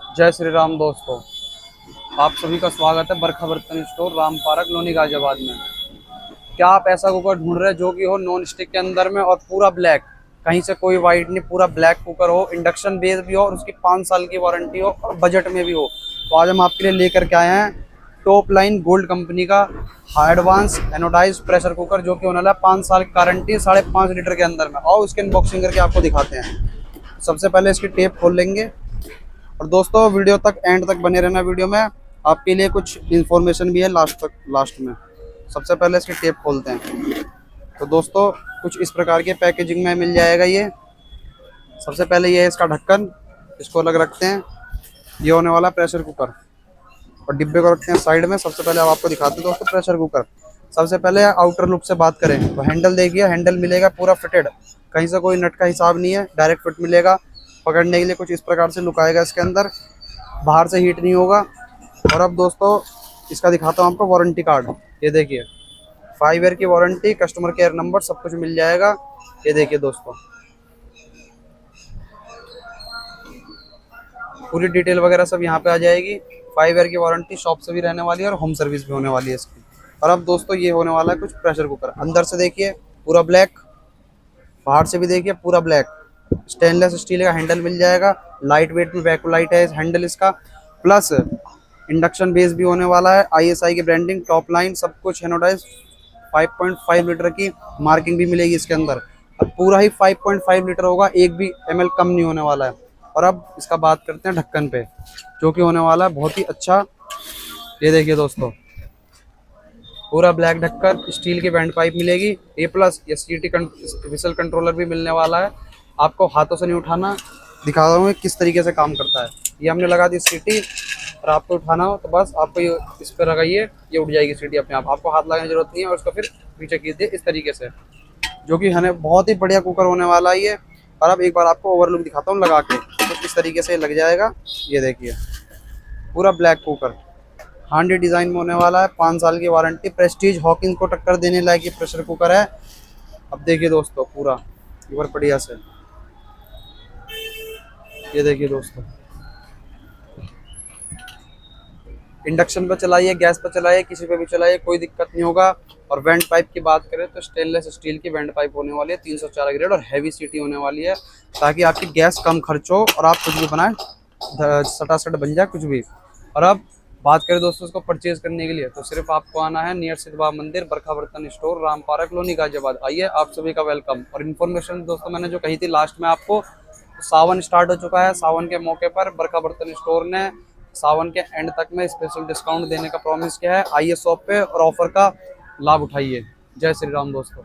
जय श्री राम दोस्तों। आप सभी का स्वागत है बरखा बर्तन स्टोर राम पार्क लोनी गाजियाबाद में। क्या आप ऐसा कुकर ढूंढ रहे हैं जो कि हो नॉन स्टिक के अंदर में और पूरा ब्लैक, कहीं से कोई वाइट नहीं, पूरा ब्लैक कुकर हो, इंडक्शन बेस भी हो और उसकी 5 साल की वारंटी हो और बजट में भी हो, तो आज हम आपके लिए लेकर के आए हैं टॉप लाइन गोल्ड कंपनी का high advance anodize pressure cooker, जो कि होने वाला है 5 साल की गारंटी 5.5 लीटर के अंदर में। और उसके अनबॉक्सिंग करके आपको दिखाते हैं। सबसे पहले इसकी टेप खोल लेंगे और दोस्तों वीडियो तक एंड तक बने रहना। वीडियो में आपके लिए कुछ इन्फॉर्मेशन भी है लास्ट में। सबसे पहले इसकी टेप खोलते हैं तो दोस्तों कुछ इस प्रकार के पैकेजिंग में मिल जाएगा ये। सबसे पहले ये है इसका ढक्कन, इसको अलग रखते हैं। ये होने वाला प्रेशर कुकर और डिब्बे को रखते हैं साइड में। सबसे पहले अब आपको दिखाते हैं दोस्तों प्रेशर कुकर। सबसे पहले आउटर लुक से बात करें तो हैंडल देखिए, हैंडल मिलेगा पूरा फिटेड, कहीं से कोई नट का हिसाब नहीं है, डायरेक्ट फिट मिलेगा। पकड़ने के लिए कुछ इस प्रकार से लुक आएगा इसके अंदर, बाहर से हीट नहीं होगा। और अब दोस्तों इसका दिखाता हूँ आपको वारंटी कार्ड। ये देखिए 5 ईयर की वारंटी, कस्टमर केयर नंबर, सब कुछ मिल जाएगा। ये देखिए दोस्तों पूरी डिटेल वगैरह सब यहाँ पे आ जाएगी। 5 ईयर की वारंटी, शॉप से भी रहने वाली है और होम सर्विस भी होने वाली है इसकी। और अब दोस्तों ये होने वाला है कुछ प्रेशर कुकर। अंदर से देखिए पूरा ब्लैक, बाहर से भी देखिए पूरा ब्लैक। स्टेनलेस स्टील का हैंडल मिल जाएगा, लाइट वेट में बैक लाइट है हैंडल इसका, प्लस इंडक्शन बेस भी होने वाला है। आईएसआई की ब्रांडिंग, टॉप लाइन, सब कुछ एनोडाइज। 5.5 लीटर की मार्किंग भी मिलेगी इसके अंदर और पूरा ही 5.5 लीटर होगा, एक भी एमएल कम नहीं होने वाला है। और अब इसका बात करते हैं ढक्कन पे, जो कि होने वाला है बहुत ही अच्छा। ये देखिए दोस्तों पूरा ब्लैक ढक्कन, स्टील की बैंड पाइप मिलेगी ए प्लस। ये सीटी विसल कंट्रोलर भी मिलने वाला है। आपको हाथों से नहीं उठाना, दिखा रहा हूँ किस तरीके से काम करता है। ये हमने लगा दी सीटी और आपको उठाना हो तो बस आपको ये इस पर लगाइए, ये उठ जाएगी सीटी अपने आप, आपको हाथ लगाने की जरूरत नहीं है। और उसको फिर पीछे कीजिए इस तरीके से, जो कि हमें बहुत ही बढ़िया कुकर होने वाला है ये। और अब एक बार आपको ओवरलुक दिखाता हूँ लगा के, तो इस तरीके से लग जाएगा। ये देखिए पूरा ब्लैक कुकर हांडी डिज़ाइन में होने वाला है, 5 साल की वारंटी, प्रेस्टीज हॉकिंस को टक्कर देने लायक ये प्रेशर कुकर है। अब देखिए दोस्तों पूरा एक बार बढ़िया से, ये देखिए दोस्तों इंडक्शन पर चलाइए, गैस पर चलाइए, किसी पे भी चलाइए, कोई दिक्कत नहीं होगा। और वेंट पाइप की बात करें तो स्टेनलेस स्टील की वेंट पाइप होने वाली है, 304 ग्रेड और हैवी सीटी होने वाली है, ताकि आपकी गैस कम खर्च हो और आप कुछ भी बनाए सटासट बन जाए कुछ भी। और अब बात करें दोस्तों इसको परचेज करने के लिए, तो सिर्फ आपको आना है नियर सिद्ध बाबा मंदिर, बरखा बर्तन स्टोर, राम पार्क लोनी गाजियाबाद। आइए, आप सभी का वेलकम। और इन्फॉर्मेशन दोस्तों मैंने जो कही थी लास्ट में आपको, तो सावन स्टार्ट हो चुका है। सावन के मौके पर बरखा बर्तन स्टोर ने सावन के एंड तक में स्पेशल डिस्काउंट देने का प्रॉमिस किया है। आइए शॉप पे और ऑफर का लाभ उठाइए। जय श्री राम दोस्तों।